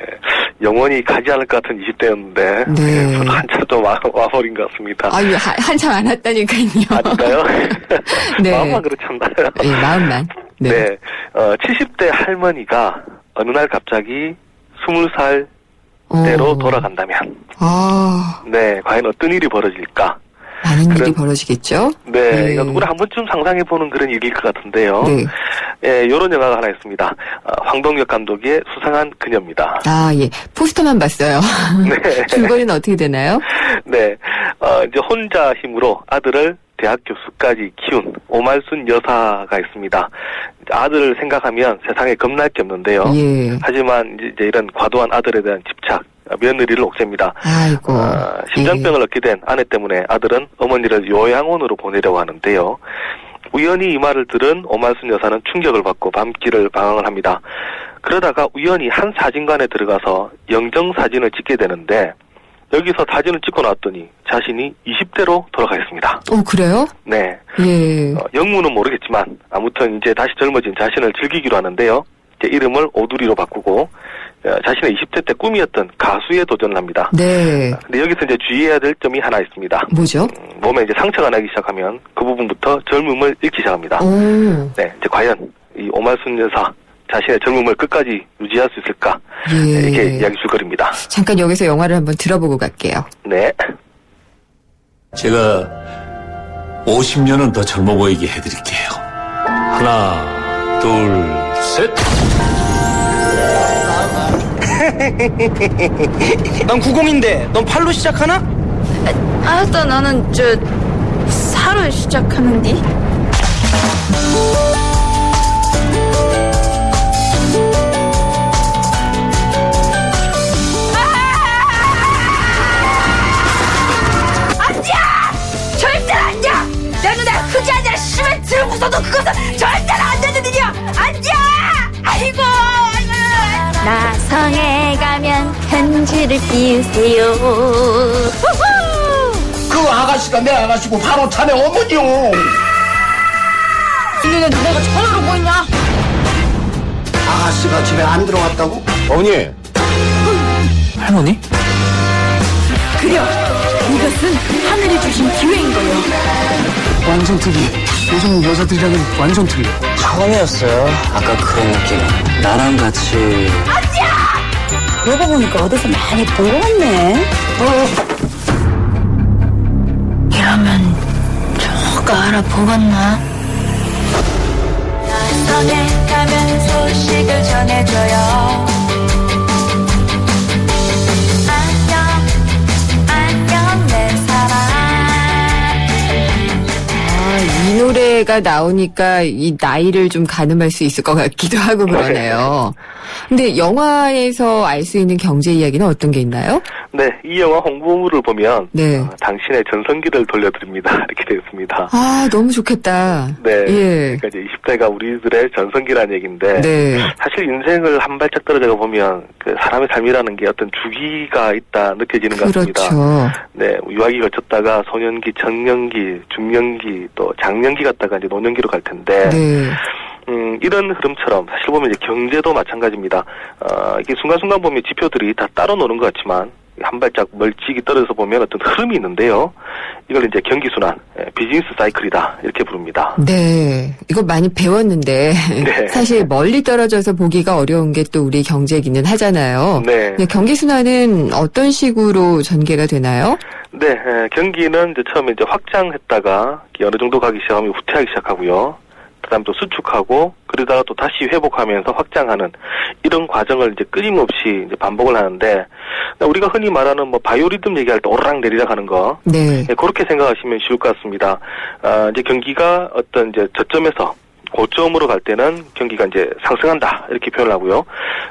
영원히 가지 않을 것 같은 20대였는데. 네. 한참 또 와버린 것 같습니다. 아유, 한참 안 왔다니까요. 아닌가요? 네. 마음만 그렇잖아요. 네, 마음만. 네. 네. 70대 할머니가 어느 날 갑자기 20살 대로 돌아간다면. 네, 과연 어떤 일이 벌어질까? 많은 일이 벌어지겠죠? 네, 이건 우리 한 번쯤 상상해보는 그런 일일 것 같은데요. 네. 예, 요런 영화가 하나 있습니다. 황동혁 감독의 수상한 그녀입니다. 아, 예. 포스터만 봤어요. 네. 줄거리는 어떻게 되나요? 네, 이제 혼자 힘으로 아들을 대학 교수까지 키운 오말순 여사가 있습니다. 아들을 생각하면 세상에 겁날 게 없는데요. 예. 하지만 이제 이런 과도한 아들에 대한 집착, 며느리를 옥죄입니다. 아이고. 심장병을 얻게 된 아내 때문에 아들은 어머니를 요양원으로 보내려고 하는데요. 우연히 이 말을 들은 오말순 여사는 충격을 받고 밤길을 방황을 합니다. 그러다가 우연히 한 사진관에 들어가서 영정사진을 찍게 되는데 여기서 사진을 찍고 나왔더니 자신이 20대로 돌아가 있습니다. 그래요? 네. 예. 영문은 모르겠지만 아무튼 이제 다시 젊어진 자신을 즐기기로 하는데요. 이제 이름을 오두리로 바꾸고 자신의 20대 때 꿈이었던 가수에 도전을 합니다. 네. 근데 여기서 이제 주의해야 될 점이 하나 있습니다. 뭐죠? 몸에 이제 상처가 나기 시작하면 그 부분부터 젊음을 잃기 시작합니다. 네. 이제 과연 이 오말순 여사 자신의 젊음을 끝까지 유지할 수 있을까? 예. 이게 이야기 줄거리입니다. 잠깐 여기서 영화를 한번 들어보고 갈게요. 네. 제가 50년은 더 젊어 보이게 해드릴게요. 하나, 둘, 셋. 난 90인데 넌 8로 시작하나? 알았다, 나는 4로 시작하는디. 절대 안 돼! 내 눈에 흙이 아니라 시멘트를 부숴도 그것은 절대로 안 되는 일이야! 안 돼! 아이고! 나성에 가면 편지를 띄우세요. 그 아가씨가 내 아가씨고 바로 자네 어머니요. 들리는 내가 전화로 보이냐? 아가씨가 집에 안 들어왔다고? 어머니. 할머니? 그려, 이것은 하늘이 주신 기회인 거요. 완전 특이해. 요즘 여자들이랑은 완전 틀려. 처음이었어요. 아까 그런 느낌. 나랑 같이. 그러고 보니까 어디서 많이 본 것 같네. 이러면 저가 알아보겠나? 나성에 가면 소식을 전해줘요. 안녕 내 사랑. 이 노래 20대가 나오니까 이 나이를 좀 가늠할 수 있을 것 같기도 하고 그러네요. 근데 영화에서 알 수 있는 경제 이야기는 어떤 게 있나요? 네, 이 영화 홍보물을 보면 네. 당신의 전성기를 돌려드립니다. 이렇게 되어 있습니다. 아, 너무 좋겠다. 네. 예. 그러니까 이제 20대가 우리들의 전성기라는 얘기인데 네. 사실 인생을 한 발짝 떨어져 보면 그 사람의 삶이라는 게 어떤 주기가 있다 느껴지는 것 같습니다. 그렇죠. 네, 유아기 거쳤다가 소년기, 청년기, 중년기, 또 장년기 갔다가 이제 노년기로 갈 텐데. 네. 이런 흐름처럼 사실 보면 이제 경제도 마찬가지입니다. 이게 순간순간 보면 지표들이 다 따로 노는 것 같지만 한 발짝 멀찍이 떨어져서 보면 어떤 흐름이 있는데요. 이걸 이제 경기순환, 비즈니스 사이클이다 이렇게 부릅니다. 네, 이거 많이 배웠는데 네. 사실 멀리 떨어져서 보기가 어려운 게 또 우리 경제기는 하잖아요. 네. 경기순환은 어떤 식으로 전개가 되나요? 네, 경기는 이제 처음에 이제 확장했다가 어느 정도 가기 시작하면 후퇴하기 시작하고요. 그다음 또 수축하고 그러다가 또 다시 회복하면서 확장하는 이런 과정을 이제 끊임없이 이제 반복을 하는데 우리가 흔히 말하는 뭐 바이오리듬 얘기할 때 오르락 내리락 하는 거 네. 그렇게 생각하시면 쉬울 것 같습니다. 이제 경기가 어떤 이제 저점에서 고점으로 갈 때는 경기가 이제 상승한다 이렇게 표현을 하고요.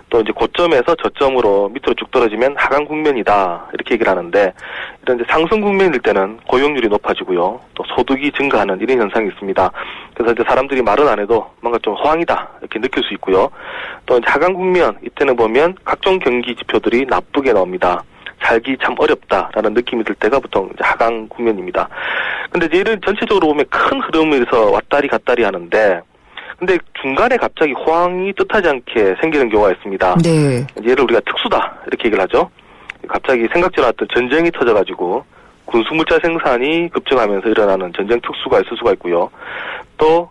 또 이제 고점에서 저점으로 밑으로 쭉 떨어지면 하강 국면이다 이렇게 얘기를 하는데 이런 이제 상승 국면일 때는 고용률이 높아지고요. 또 소득이 증가하는 이런 현상이 있습니다. 그래서 이제 사람들이 말은 안 해도 뭔가 좀 호황이다 이렇게 느낄 수 있고요. 또 이제 하강 국면 이때는 보면 각종 경기 지표들이 나쁘게 나옵니다. 살기 참 어렵다라는 느낌이 들 때가 보통 이제 하강 국면입니다. 근데 이제 이런 전체적으로 보면 큰 흐름에서 왔다리 갔다리 하는데 근데 중간에 갑자기 호황이 뜻하지 않게 생기는 경우가 있습니다. 네. 얘를 우리가 특수다 이렇게 얘기를 하죠. 갑자기 생각지 않았던 전쟁이 터져가지고 군수물자 생산이 급증하면서 일어나는 전쟁 특수가 있을 수가 있고요. 또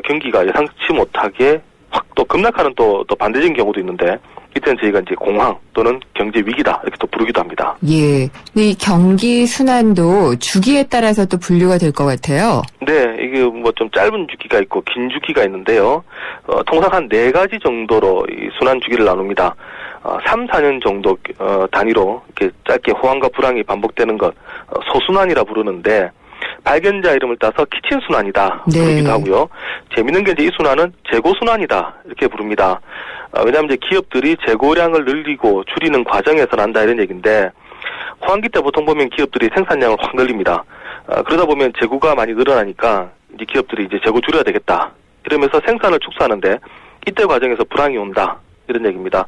경기가 예상치 못하게 확 또 급락하는 또 반대적인 경우도 있는데 이때는 저희가 이제 공황 또는 경제 위기다 이렇게 또 부르기도 합니다. 예. 근데 이 경기 순환도 주기에 따라서 또 분류가 될 것 같아요. 네, 이게 뭐 좀 짧은 주기가 있고 긴 주기가 있는데요. 통상 한 4가지 정도로 이 순환 주기를 나눕니다. 3, 4년 정도 단위로 이렇게 짧게 호황과 불황이 반복되는 것 소순환이라 부르는데 발견자 이름을 따서 키친순환이다 부르기도 하고요. 재밌는 게 이제 이 순환은 재고순환이다 이렇게 부릅니다. 왜냐하면 이제 기업들이 재고량을 늘리고 줄이는 과정에서 난다 이런 얘기인데 호황기 때 보통 보면 기업들이 생산량을 확 늘립니다. 그러다 보면 재고가 많이 늘어나니까 이제 기업들이 이제 재고 줄여야 되겠다 이러면서 생산을 축소하는데 이때 과정에서 불황이 온다 이런 얘기입니다.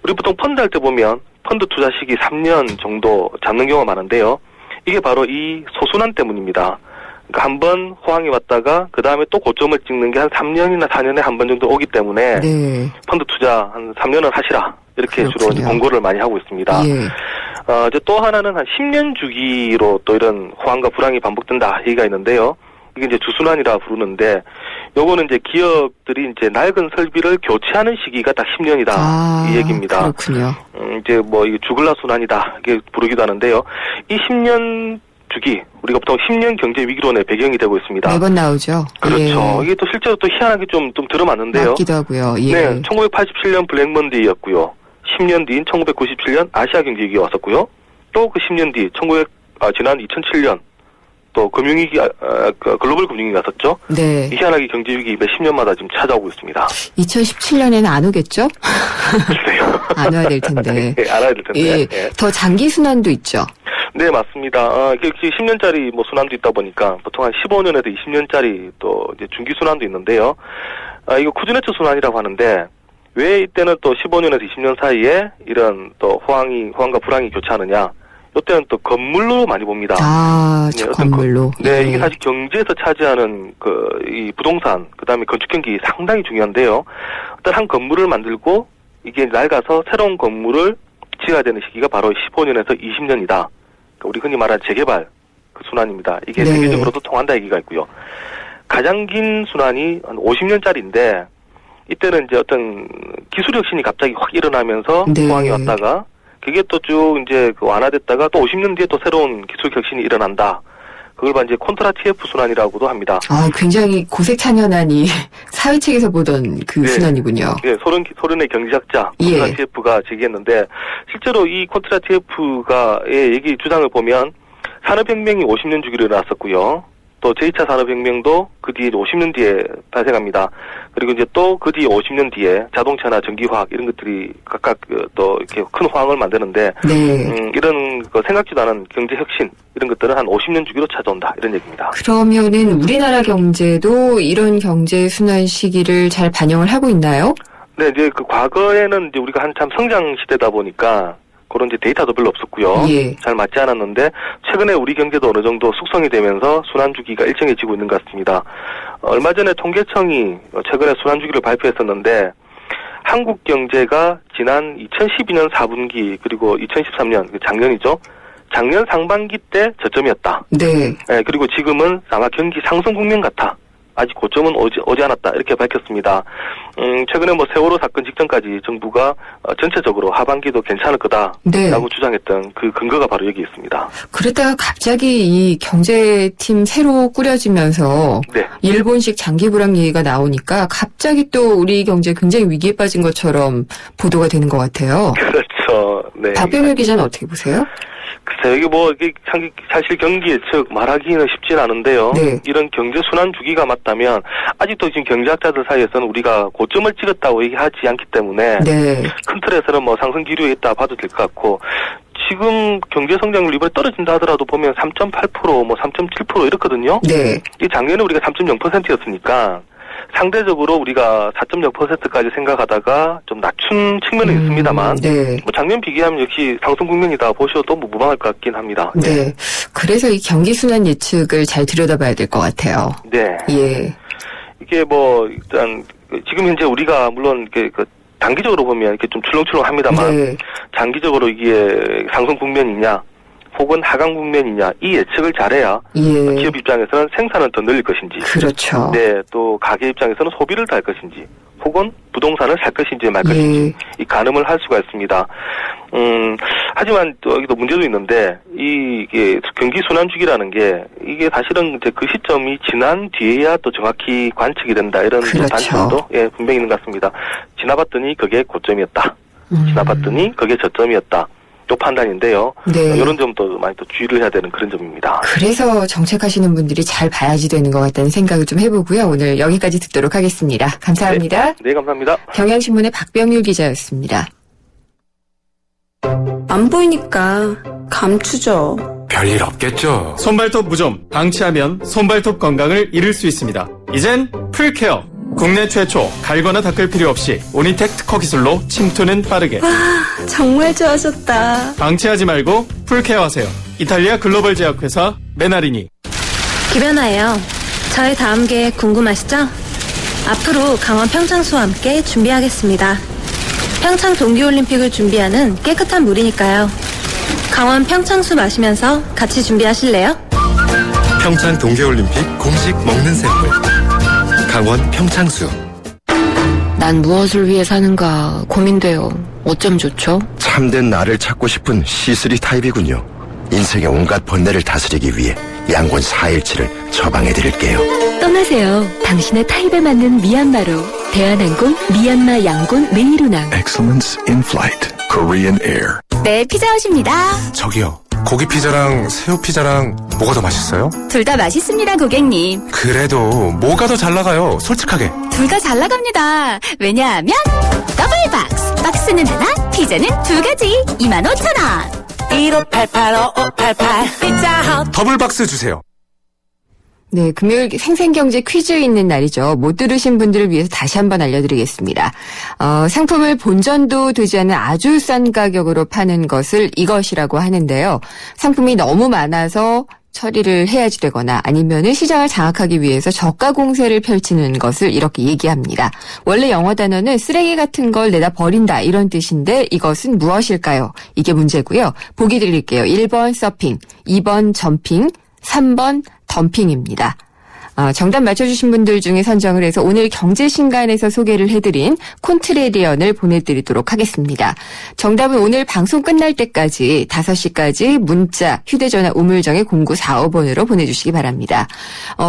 우리 보통 펀드 할 때 보면 펀드 투자 시기 3년 정도 잡는 경우가 많은데요. 이게 바로 이 소순환 때문입니다. 그러니까 한번 호황이 왔다가 그 다음에 또 고점을 찍는 게 한 3년이나 4년에 한 번 정도 오기 때문에 네. 펀드 투자 한 3년은 하시라 이렇게 그렇군요. 주로 권고를 많이 하고 있습니다. 예. 이제 또 하나는 한 10년 주기로 또 이런 호황과 불황이 반복된다 얘기가 있는데요. 이게 이제 주순환이라 부르는데 요거는 이제 기업들이 이제 낡은 설비를 교체하는 시기가 딱 10년이다 이 얘기입니다. 그렇군요. 이제 뭐 이게 죽을라 순환이다 이게 부르기도 하는데요. 이 10년 주기 우리가 보통 10년 경제 위기론의 배경이 되고 있습니다. 매번 나오죠. 그렇죠. 예. 이게 또 실제로 또 희한하게 좀 들어맞는데요. 맞기도 하고요. 예. 네, 1987년 블랙먼데이였고요. 10년 뒤인 1997년 아시아 경제 위기가 왔었고요. 또 그 10년 뒤 지난 2007년 또 금융위기, 글로벌 금융위기가 왔었죠. 네. 희한하게 경제위기 몇 10년마다 지금 찾아오고 있습니다. 2017년에는 안 오겠죠? 글쎄요. 안 와야 될 텐데. 네, 알아야 될 텐데. 예. 네. 더 장기 순환도 있죠. 네, 맞습니다. 10년짜리 뭐 순환도 있다 보니까 보통 한 15년에서 20년짜리 또 이제 중기 순환도 있는데요. 이거 쿠즈네츠 순환이라고 하는데 왜 이때는 또 15년에서 20년 사이에 이런 또 호황과 불황이 교차하느냐? 이때는 또 건물로 많이 봅니다. 네, 건물로. 네, 이게 사실 경제에서 차지하는 이 부동산, 그 다음에 건축 경기 상당히 중요한데요. 어떤 한 건물을 만들고 이게 낡아서 새로운 건물을 지어야 되는 시기가 바로 15년에서 20년이다. 그러니까 우리 흔히 말하는 재개발 그 순환입니다. 이게 네. 세계적으로도 통한다 얘기가 있고요. 가장 긴 순환이 한 50년짜리인데 이때는 이제 어떤 기술 혁신이 갑자기 확 일어나면서 네. 호황이 왔다가 그게 또 쭉 이제 완화됐다가 또 50년 뒤에 또 새로운 기술 혁신이 일어난다. 그걸 이제 콘트라티에프 순환이라고도 합니다. 굉장히 고색찬연한 이 사회책에서 보던 그 네. 순환이군요. 네, 소련의 경제학자 콘트라티에프가 제기했는데 실제로 이 콘트라티에프가의 얘기 주장을 보면 산업혁명이 50년 주기로 일어났었고요. 또 제2차 산업혁명도 그 뒤에 50년 뒤에 발생합니다. 그리고 이제 또 그 뒤에 50년 뒤에 자동차나 전기화학 이런 것들이 각각 또 이렇게 큰 호황을 만드는데 이런 거 생각지도 않은 경제 혁신 이런 것들은 한 50년 주기로 찾아온다 이런 얘기입니다. 그러면은 우리나라 경제도 이런 경제 순환 시기를 잘 반영을 하고 있나요? 네, 이제 그 과거에는 이제 우리가 한참 성장 시대다 보니까 그런 이제 데이터도 별로 없었고요. 잘 맞지 않았는데 최근에 우리 경제도 어느 정도 숙성이 되면서 순환 주기가 일정해지고 있는 것 같습니다. 얼마 전에 통계청이 최근에 순환 주기를 발표했었는데 한국 경제가 지난 2012년 4분기 그리고 2013년 작년이죠. 작년 상반기 때 저점이었다. 네. 그리고 지금은 아마 경기 상승 국면 같아. 아직 고점은 오지 않았다 이렇게 밝혔습니다. 최근에 뭐 세월호 사건 직전까지 정부가 전체적으로 하반기도 괜찮을 거다라고 주장했던 그 근거가 바로 여기 있습니다. 그러다가 갑자기 이 경제팀 새로 꾸려지면서 일본식 장기 불황 얘기가 나오니까 갑자기 또 우리 경제 굉장히 위기에 빠진 것처럼 보도가 되는 것 같아요. 그렇죠. 네. 박병일 기자는 어떻게 보세요? 글쎄요, 이게 뭐, 이게 사실 경기 예측 말하기는 쉽진 않은데요. 이런 경제 순환 주기가 맞다면, 아직도 지금 경제학자들 사이에서는 우리가 고점을 찍었다고 얘기하지 않기 때문에, 큰 틀에서는 뭐 상승 기류에 있다 봐도 될 것 같고, 지금 경제 성장률 이번에 떨어진다 하더라도 보면 3.8%, 뭐 3.7% 이렇거든요. 이 작년에 우리가 3.0%였으니까, 상대적으로 우리가 4.0%까지 생각하다가 좀 낮춘 측면은 있습니다만 뭐 작년 비교하면 역시 상승 국면이다 보셔도 뭐 무방할 것 같긴 합니다. 네. 그래서 이 경기 순환 예측을 잘 들여다봐야 될 것 같아요. 네. 예. 이게 뭐 일단 지금 현재 우리가 물론 그 단기적으로 보면 이렇게 좀 출렁출렁합니다만 장기적으로 이게 상승 국면이냐 혹은 하강 국면이냐 이 예측을 잘해야 기업 입장에서는 생산을 더 늘릴 것인지 그렇죠. 네, 또 가게 입장에서는 소비를 더 할 것인지 혹은 부동산을 살 것인지 말 것인지 이 가늠을 할 수가 있습니다. 하지만 또 여기도 문제도 있는데 이게 경기 순환 주기라는 게 이게 사실은 이제 그 시점이 지난 뒤에야 또 정확히 관측이 된다 이런 단점도 분명히 있는 것 같습니다. 지나봤더니 그게 고점이었다. 지나봤더니 그게 저점이었다. 또 판단인데요. 이런 점도 많이 또 주의를 해야 되는 그런 점입니다. 그래서 정책하시는 분들이 잘 봐야지 되는 것 같다는 생각을 좀 해보고요. 오늘 여기까지 듣도록 하겠습니다. 감사합니다. 네, 감사합니다. 경향신문의 박병률 기자였습니다. 안 보이니까 감추죠. 별일 없겠죠. 손발톱 무좀 방치하면 손발톱 건강을 잃을 수 있습니다. 이젠 풀케어. 국내 최초 갈거나 닦을 필요 없이 오니텍 특허 기술로 침투는 빠르게. 와, 정말 좋아졌다. 방치하지 말고 풀케어하세요. 이탈리아 글로벌 제약회사 메나리니. 김연아예요. 저의 다음 계획 궁금하시죠? 앞으로 강원 평창수와 함께 준비하겠습니다. 평창 동계올림픽을 준비하는 깨끗한 물이니까요. 강원 평창수 마시면서 같이 준비하실래요? 평창 동계올림픽 공식 먹는 샘물. 강원 평창수. 난 무엇을 위해 사는가 고민돼요. 어쩜 좋죠? 참된 나를 찾고 싶은 C3 타입이군요. 인생의 온갖 번뇌를 다스리기 위해 양곤 4일치를 처방해드릴게요. 떠나세요. 당신의 타입에 맞는 미얀마로. 대한항공 미얀마 양곤 메이루낭. Excellence in flight. Korean Air. 네, 피자헛입니다. 저기요. 고기 피자랑 새우 피자랑 뭐가 더 맛있어요? 둘 다 맛있습니다, 고객님. 그래도 뭐가 더 잘 나가요? 솔직하게. 둘 다 잘 나갑니다. 왜냐하면 더블 박스. 박스는 하나, 피자는 두 가지. 25,000원. 1588-5588 피자헛. 더블 박스 주세요. 네, 금요일 생생경제 퀴즈 있는 날이죠. 못 들으신 분들을 위해서 다시 한번 알려드리겠습니다. 상품을 본전도 되지 않은 아주 싼 가격으로 파는 것을 이것이라고 하는데요. 상품이 너무 많아서 처리를 해야지 되거나 아니면은 시장을 장악하기 위해서 저가 공세를 펼치는 것을 이렇게 얘기합니다. 원래 영어 단어는 쓰레기 같은 걸 내다 버린다 이런 뜻인데 이것은 무엇일까요? 이게 문제고요. 보기 드릴게요. 1번 서핑, 2번 점핑, 3번 덤핑입니다. 정답 맞춰주신 분들 중에 선정을 해서 오늘 경제신간에서 소개를 해드린 콘트레리언을 보내드리도록 하겠습니다. 정답은 오늘 방송 끝날 때까지 5시까지 문자, 휴대전화 우물정의 0945번으로 보내주시기 바랍니다.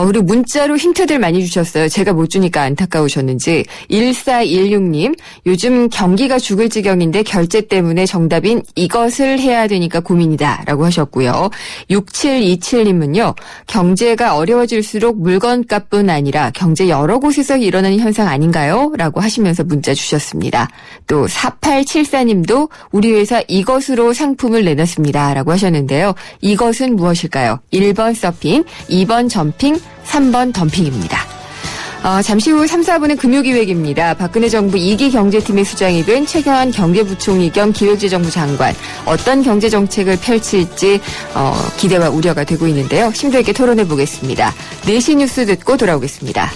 그리고 문자로 힌트들 많이 주셨어요. 제가 못 주니까 안타까우셨는지. 1416님, 요즘 경기가 죽을 지경인데 결제 때문에 정답인 이것을 해야 되니까 고민이다 라고 하셨고요. 6727님은요. 경제가 어려워질수록 물건값뿐 아니라 경제 여러 곳에서 일어나는 현상 아닌가요? 라고 하시면서 문자 주셨습니다. 또 4874님도 우리 회사 이것으로 상품을 내놨습니다 라고 하셨는데요. 이것은 무엇일까요? 1번 서핑, 2번 점핑, 3번 덤핑입니다. 잠시 후 3, 4분은 금요기획입니다. 박근혜 정부 2기 경제팀의 수장이 된 최경환 경제부총리 겸 기획재정부 장관. 어떤 경제정책을 펼칠지 기대와 우려가 되고 있는데요. 심도 있게 토론해 보겠습니다. 4시 뉴스 듣고 돌아오겠습니다.